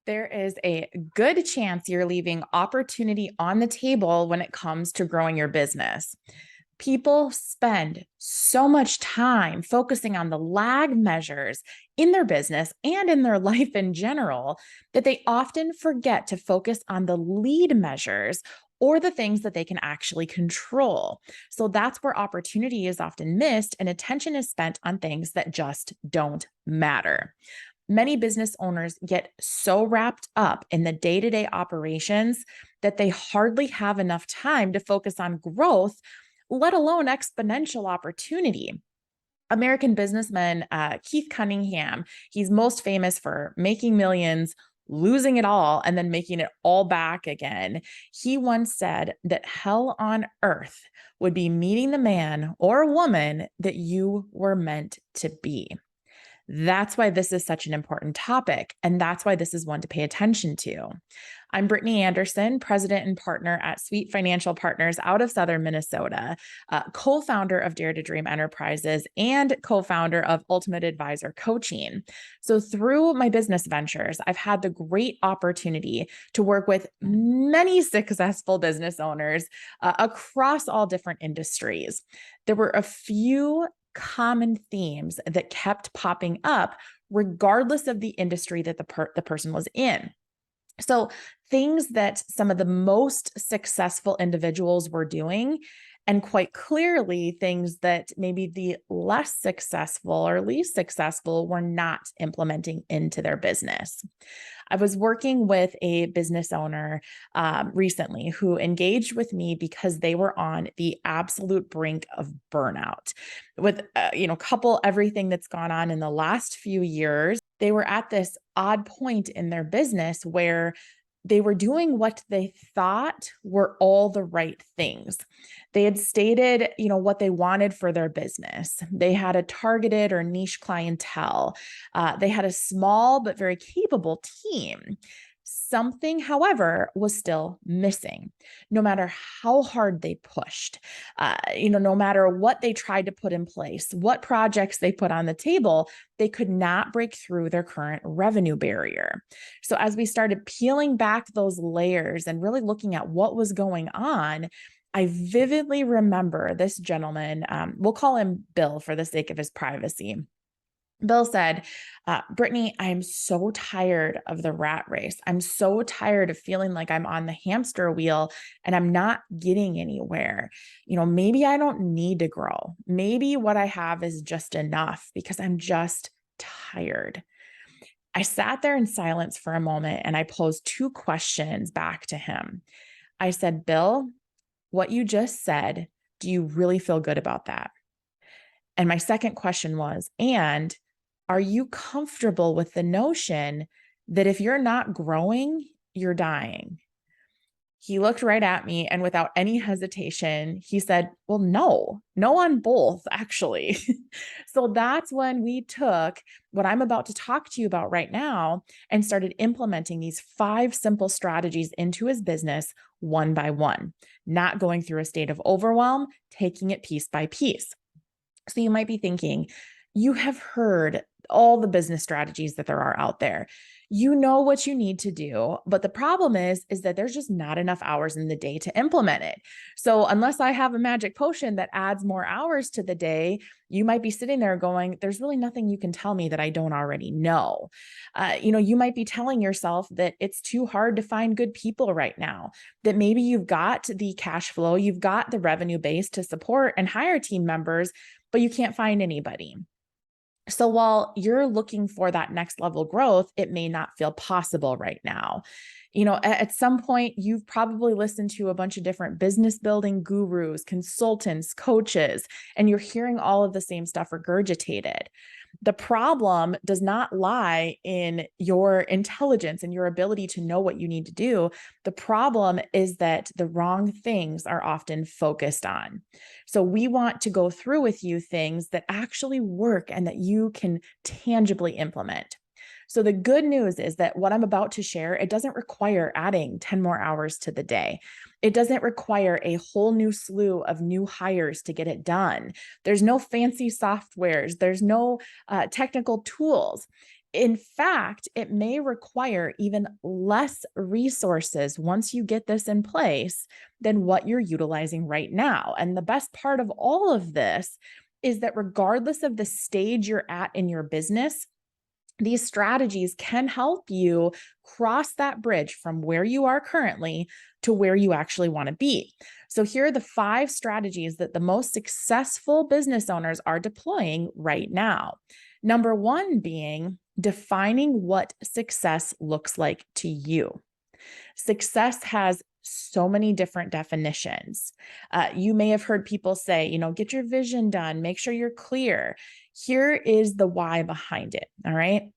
There is a good chance you're leaving opportunity on the table when it comes to growing your business. People spend so much time focusing on the lag measures in their business and in their life in general that they often forget to focus on the lead measures or the things that they can actually control. So that's where opportunity is often missed and attention is spent on things that just don't matter. Many business owners get so wrapped up in the day-to-day operations that they hardly have enough time to focus on growth, let alone exponential opportunity. American businessman Keith Cunningham, he's most famous for making millions, losing it all, and then making it all back again. He once said that hell on earth would be meeting the man or woman that you were meant to be. That's why this is such an important topic, and that's why this is one to pay attention to. I'm Brittany Anderson, president and partner at Sweet Financial Partners out of Southern Minnesota, co-founder of Dare to Dream Enterprises, and co-founder of Ultimate Advisor Coaching. So through my business ventures, I've had the great opportunity to work with many successful business owners across all different industries. There were a few common themes that kept popping up regardless of the industry that the person was in. So things that some of the most successful individuals were doing, and quite clearly things that maybe the less successful or least successful were not implementing into their business. I was working with a business owner recently who engaged with me because they were on the absolute brink of burnout. With couple everything that's gone on in the last few years, they were at this odd point in their business where they were doing what they thought were all the right things. They had stated, what they wanted for their business. They had a targeted or niche clientele. They had a small but very capable team. Something, however, was still missing. No matter how hard they pushed, no matter what they tried to put in place, what projects they put on the table, they could not break through their current revenue barrier. So as we started peeling back those layers and really looking at what was going on, I vividly remember this gentleman, we'll call him Bill for the sake of his privacy. Bill said, Brittany, I'm so tired of the rat race. I'm so tired of feeling like I'm on the hamster wheel and I'm not getting anywhere. Maybe I don't need to grow. Maybe what I have is just enough because I'm just tired. I sat there in silence for a moment and I posed two questions back to him. I said, Bill, what you just said, do you really feel good about that? And my second question was, and are you comfortable with the notion that if you're not growing, you're dying? He looked right at me and without any hesitation, he said, well, no on both, actually. So that's when we took what I'm about to talk to you about right now and started implementing these 5 simple strategies into his business one by one, not going through a state of overwhelm, taking it piece by piece. So you might be thinking, you have heard all the business strategies that there are out there. You know what you need to do, but the problem is that there's just not enough hours in the day to implement it. So unless I have a magic potion that adds more hours to the day, you might be sitting there going, there's really nothing you can tell me that I don't already know. You might be telling yourself that it's too hard to find good people right now, that maybe you've got the cash flow, you've got the revenue base to support and hire team members, but you can't find anybody. So while you're looking for that next level growth, it may not feel possible right now. At some point, you've probably listened to a bunch of different business building gurus, consultants, coaches, and you're hearing all of the same stuff regurgitated. The problem does not lie in your intelligence and your ability to know what you need to do. The problem is that the wrong things are often focused on. So we want to go through with you things that actually work and that you can tangibly implement. So the good news is that what I'm about to share, it doesn't require adding 10 more hours to the day. It doesn't require a whole new slew of new hires to get it done. There's no fancy softwares. There's no technical tools. In fact, it may require even less resources once you get this in place than what you're utilizing right now. And the best part of all of this is that regardless of the stage you're at in your business, these strategies can help you cross that bridge from where you are currently to where you actually want to be. So, here are the 5 strategies that the most successful business owners are deploying right now. Number 1 being defining what success looks like to you. Success has so many different definitions. You may have heard people say, get your vision done, make sure you're clear. Here is the why behind it. All right.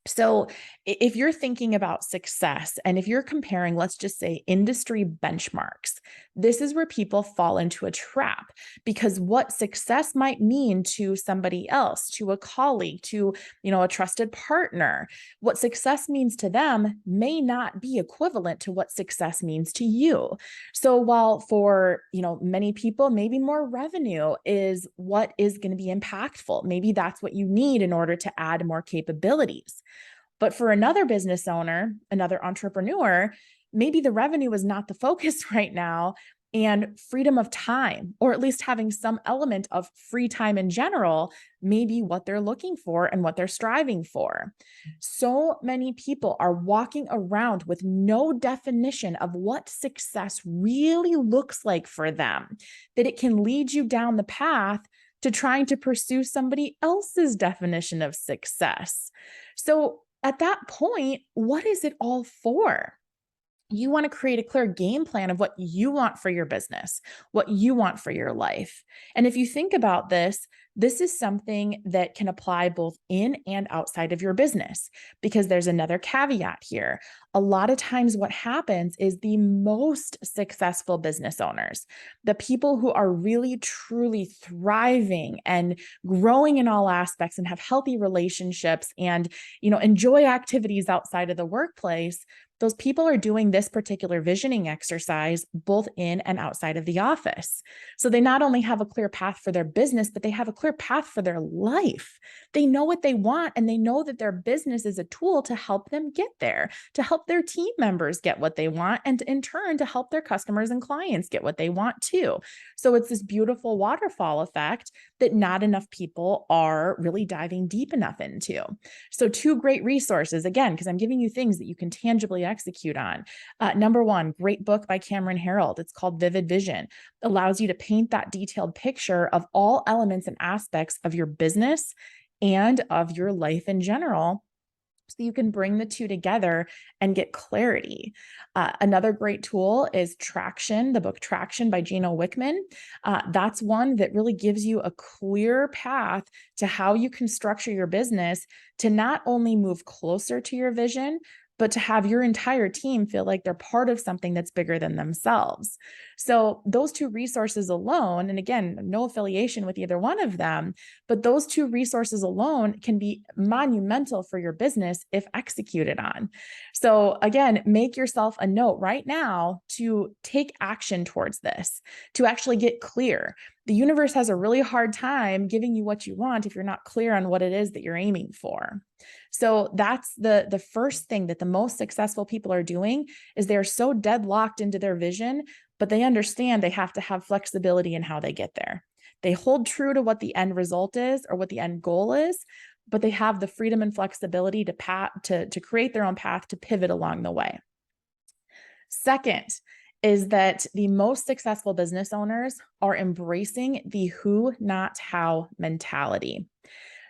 So, if you're thinking about success and if you're comparing, let's just say, industry benchmarks, this is where people fall into a trap, because what success might mean to somebody else, to a colleague, to, a trusted partner, what success means to them may not be equivalent to what success means to you. So, while for, many people, maybe more revenue is what is going to be impactful, maybe that's what you need in order to add more capabilities. But for another business owner, another entrepreneur, maybe the revenue is not the focus right now, and freedom of time, or at least having some element of free time in general, may be what they're looking for and what they're striving for. So many people are walking around with no definition of what success really looks like for them, that it can lead you down the path to trying to pursue somebody else's definition of success. So, at that point, what is it all for? You want to create a clear game plan of what you want for your business, what you want for your life. And if you think about this, this is something that can apply both in and outside of your business, because there's another caveat here. A lot of times what happens is the most successful business owners, the people who are really truly thriving and growing in all aspects and have healthy relationships and, enjoy activities outside of the workplace, those people are doing this particular visioning exercise both in and outside of the office. So they not only have a clear path for their business, but they have a clear path for their life. They know what they want, and they know that their business is a tool to help them get there, to help their team members get what they want, and in turn to help their customers and clients get what they want too. So it's this beautiful waterfall effect that not enough people are really diving deep enough into. So 2 great resources, again, because I'm giving you things that you can tangibly execute on. Number 1, great book by Cameron Herold. It's called Vivid Vision. Allows you to paint that detailed picture of all elements and aspects of your business and of your life in general, so you can bring the 2 together and get clarity. Another great tool is Traction, the book Traction by Gino Wickman. That's one that really gives you a clear path to how you can structure your business to not only move closer to your vision, but to have your entire team feel like they're part of something that's bigger than themselves. So those 2 resources alone, and again, no affiliation with either one of them, but those 2 resources alone can be monumental for your business if executed on. So again, make yourself a note right now to take action towards this, to actually get clear. The universe has a really hard time giving you what you want if you're not clear on what it is that you're aiming for. So that's the first thing that the most successful people are doing, is they're so deadlocked into their vision, but they understand they have to have flexibility in how they get there. They hold true to what the end result is or what the end goal is, but they have the freedom and flexibility to create their own path, to pivot along the way. Second is that the most successful business owners are embracing the who, not how mentality.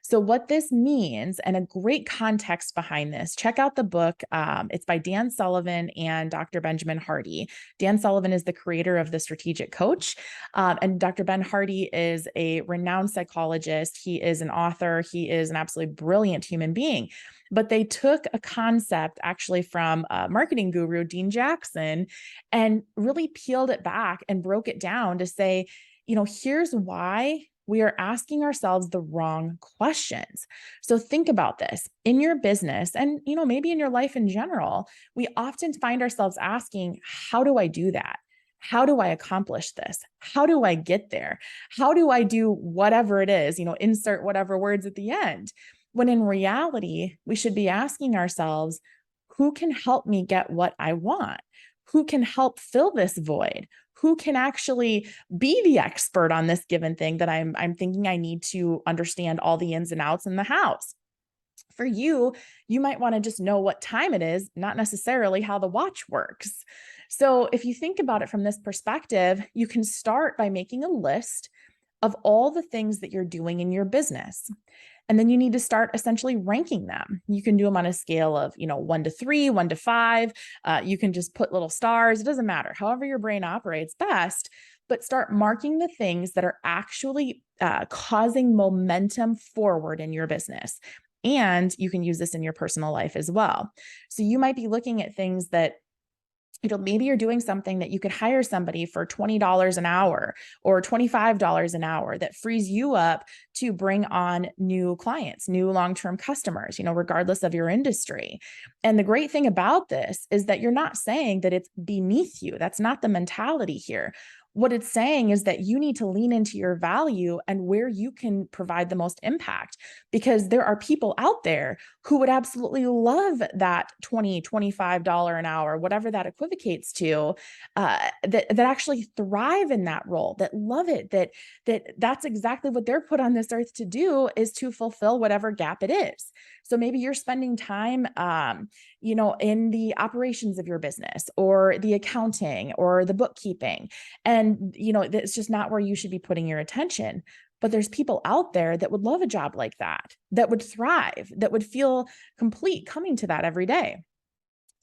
So what this means, and a great context behind this, check out the book. It's by Dan Sullivan and Dr. Benjamin Hardy. Dan Sullivan is the creator of The Strategic Coach, and Dr. Ben Hardy is a renowned psychologist. He is an author. He is an absolutely brilliant human being. But they took a concept actually from marketing guru Dean Jackson and really peeled it back and broke it down to say, here's why we are asking ourselves the wrong questions. So think about this in your business and, maybe in your life in general. We often find ourselves asking, how do I do that? How do I accomplish this? How do I get there? How do I do whatever it is, insert whatever words at the end? When in reality, we should be asking ourselves, who can help me get what I want? Who can help fill this void? Who can actually be the expert on this given thing that I'm thinking I need to understand all the ins and outs in the house? For you, you might want to just know what time it is, not necessarily how the watch works. So if you think about it from this perspective, you can start by making a list of all the things that you're doing in your business. And then you need to start essentially ranking them. You can do them on a scale of, 1 to 3, 1 to 5. You can just put little stars. It doesn't matter. However your brain operates best, but start marking the things that are actually causing momentum forward in your business. And you can use this in your personal life as well. So you might be looking at things that maybe you're doing something that you could hire somebody for $20 an hour or $25 an hour that frees you up to bring on new clients, new long-term customers, regardless of your industry. And the great thing about this is that you're not saying that it's beneath you. That's not the mentality here. What it's saying is that you need to lean into your value and where you can provide the most impact, because there are people out there who would absolutely love that $20, $25 an hour, whatever that equivocates to, that actually thrive in that role, that love it, that's exactly what they're put on this earth to do, is to fulfill whatever gap it is. So maybe you're spending time, in the operations of your business or the accounting or the bookkeeping. And, it's just not where you should be putting your attention. But there's people out there that would love a job like that would thrive, that would feel complete coming to that every day.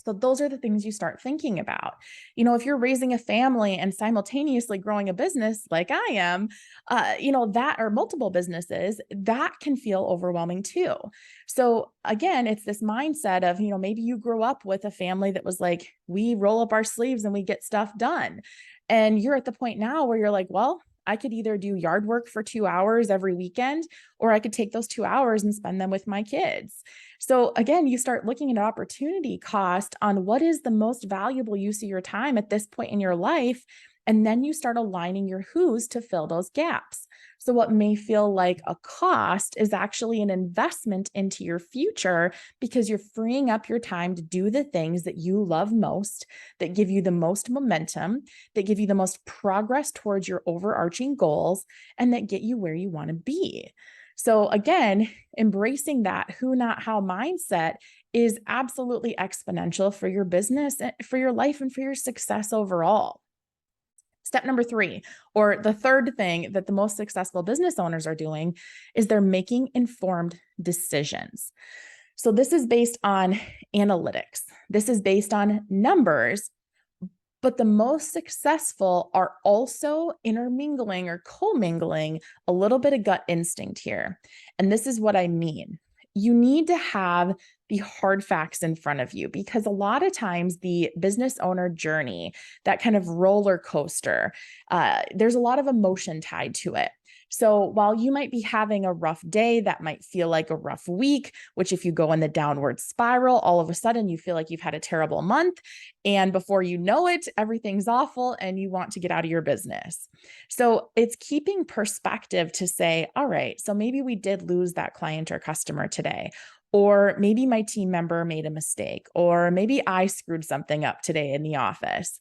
So those are the things you start thinking about. If you're raising a family and simultaneously growing a business like I am, that, or multiple businesses, that can feel overwhelming too. So again, it's this mindset of, maybe you grew up with a family that was like, we roll up our sleeves and we get stuff done. And you're at the point now where you're like, well, I could either do yard work for 2 hours every weekend, or I could take those 2 hours and spend them with my kids. So again, you start looking at opportunity cost on what is the most valuable use of your time at this point in your life. And then you start aligning your who's to fill those gaps. So what may feel like a cost is actually an investment into your future, because you're freeing up your time to do the things that you love most, that give you the most momentum, that give you the most progress towards your overarching goals, and that get you where you want to be. So again, embracing that who, not how mindset is absolutely exponential for your business, for your life, and for your success overall. Step number 3, or the third thing that the most successful business owners are doing, is they're making informed decisions. So this is based on analytics. This is based on numbers, but the most successful are also intermingling or commingling a little bit of gut instinct here. And this is what I mean. You need to have the hard facts in front of you, because a lot of times the business owner journey, that kind of roller coaster, there's a lot of emotion tied to it. So while you might be having a rough day, that might feel like a rough week, which if you go in the downward spiral, all of a sudden you feel like you've had a terrible month. And before you know it, everything's awful and you want to get out of your business. So it's keeping perspective to say, all right, so maybe we did lose that client or customer today. Or maybe my team member made a mistake, or maybe I screwed something up today in the office.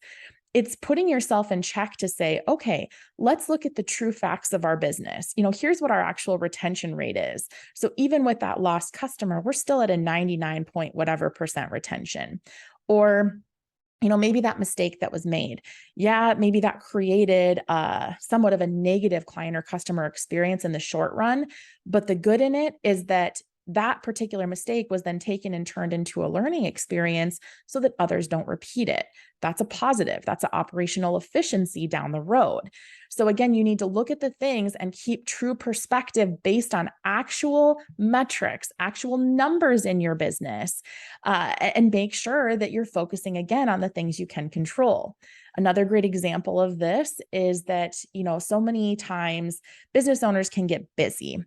It's putting yourself in check to say, okay, let's look at the true facts of our business. Here's what our actual retention rate is. So even with that lost customer, we're still at a 99 point whatever percent retention. Or maybe that mistake that was made, maybe that created somewhat of a negative client or customer experience in the short run. But the good in it is that particular mistake was then taken and turned into a learning experience so that others don't repeat it. That's a positive. That's an operational efficiency down the road. So again, you need to look at the things and keep true perspective based on actual metrics, actual numbers in your business, and make sure that you're focusing again on the things you can control. Another great example of this is that, so many times business owners can get busy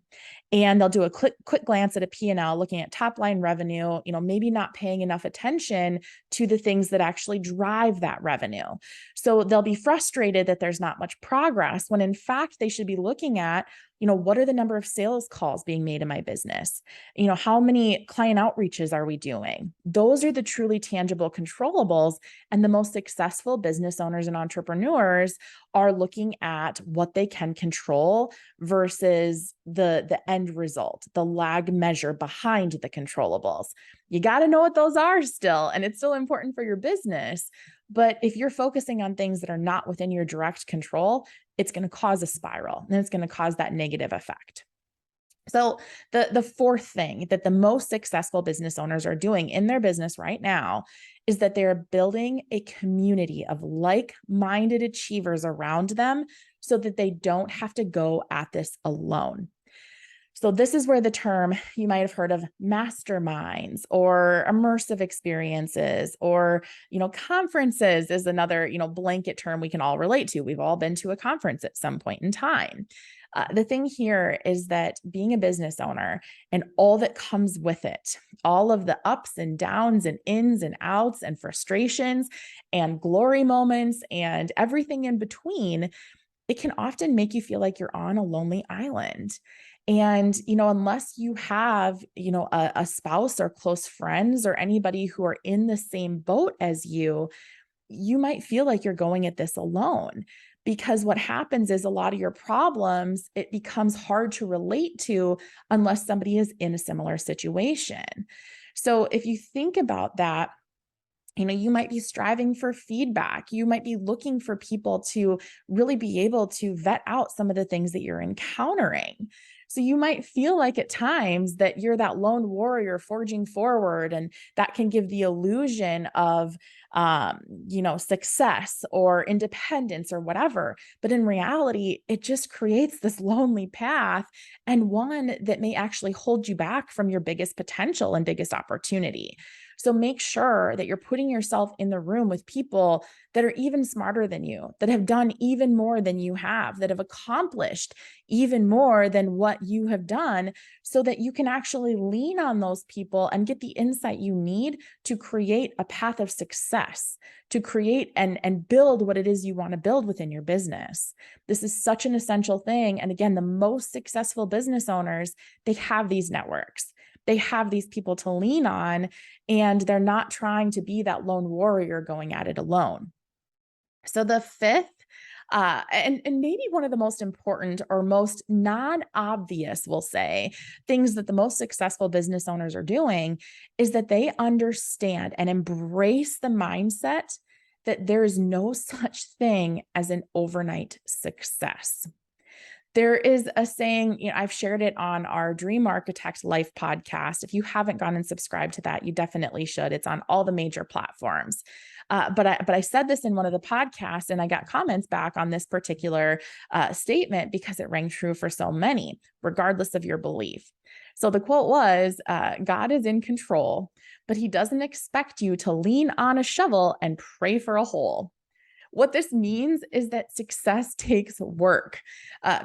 and they'll do a quick glance at a P&L, looking at top line revenue, maybe not paying enough attention to the things that actually drive that revenue. So they'll be frustrated that there's not much progress, when in fact they should be looking at, What are the number of sales calls being made in my business? How many client outreaches are we doing? Those are the truly tangible controllables. And the most successful business owners and entrepreneurs are looking at what they can control versus the end result, the lag measure behind the controllables. You got to know what those are still, and it's still important for your business. But if you're focusing on things that are not within your direct control, it's going to cause a spiral, and it's going to cause that negative effect. So the fourth thing that the most successful business owners are doing in their business right now is that they're building a community of like-minded achievers around them so that they don't have to go at this alone. So this is where the term you might have heard of masterminds or immersive experiences or, conferences is another, blanket term we can all relate to. We've all been to a conference at some point in time. The thing here is that being a business owner and all that comes with it, all of the ups and downs and ins and outs and frustrations and glory moments and everything in between, it can often make you feel like you're on a lonely island. And, unless you have, a spouse or close friends or anybody who are in the same boat as you might feel like you're going at this alone. Because what happens is a lot of your problems, it becomes hard to relate to unless somebody is in a similar situation. So if you think about that, you might be striving for feedback. You might be looking for people to really be able to vet out some of the things that you're encountering. So you might feel like at times that you're that lone warrior forging forward, and that can give the illusion of, success or independence or whatever. But in reality, it just creates this lonely path, and one that may actually hold you back from your biggest potential and biggest opportunity. So make sure that you're putting yourself in the room with people that are even smarter than you, that have done even more than you have, that have accomplished even more than what you have done, so that you can actually lean on those people and get the insight you need to create a path of success, to create and build what it is you want to build within your business. This is such an essential thing. And again, the most successful business owners, they have these networks. They have these people to lean on, and they're not trying to be that lone warrior going at it alone. So the fifth, and maybe one of the most important or most non-obvious, we'll say, things that the most successful business owners are doing is that they understand and embrace the mindset that there is no such thing as an overnight success. There is a saying, I've shared it on our Dream Architect Life podcast. If you haven't gone and subscribed to that, you definitely should. It's on all the major platforms. But I said this in one of the podcasts, and I got comments back on this particular statement because it rang true for so many, regardless of your belief. So the quote was, God is in control, but he doesn't expect you to lean on a shovel and pray for a hole. What this means is that success takes work.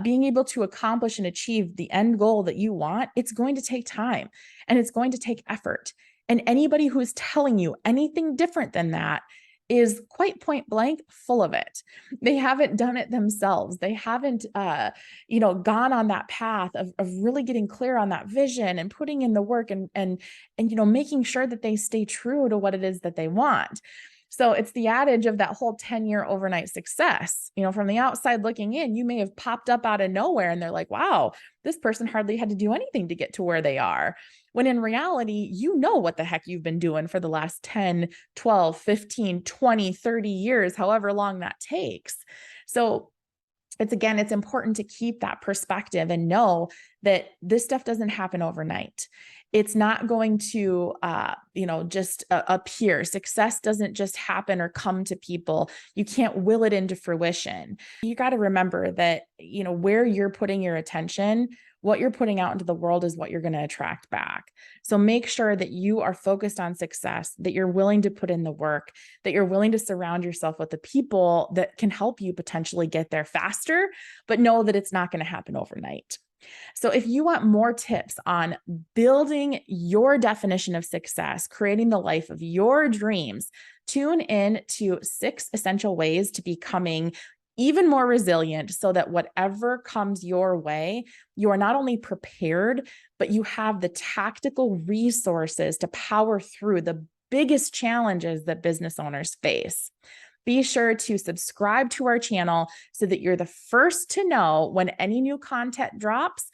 Being able to accomplish and achieve the end goal that you want, it's going to take time and it's going to take effort. And anybody who is telling you anything different than that is quite point blank full of it. They haven't done it themselves. They haven't, gone on that path of really getting clear on that vision and putting in the work and making sure that they stay true to what it is that they want. So it's the adage of that whole 10-year overnight success. From the outside looking in, you may have popped up out of nowhere and they're like, wow, this person hardly had to do anything to get to where they are. When in reality, what the heck you've been doing for the last 10, 12, 15, 20, 30 years, however long that takes. So it's important to keep that perspective and know that this stuff doesn't happen overnight. It's not going to, just appear. Success doesn't just happen or come to people. You can't will it into fruition. You got to remember that, where you're putting your attention, what you're putting out into the world is what you're going to attract back. So make sure that you are focused on success, that you're willing to put in the work, that you're willing to surround yourself with the people that can help you potentially get there faster, but know that it's not going to happen overnight. So if you want more tips on building your definition of success, creating the life of your dreams, tune in to 6 essential ways to becoming even more resilient so that whatever comes your way, you are not only prepared, but you have the tactical resources to power through the biggest challenges that business owners face. Be sure to subscribe to our channel so that you're the first to know when any new content drops.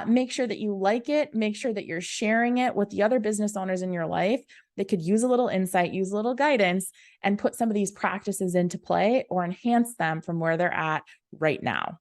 Make sure that you like it. Make sure that you're sharing it with the other business owners in your life that could use a little insight, use a little guidance, and put some of these practices into play or enhance them from where they're at right now.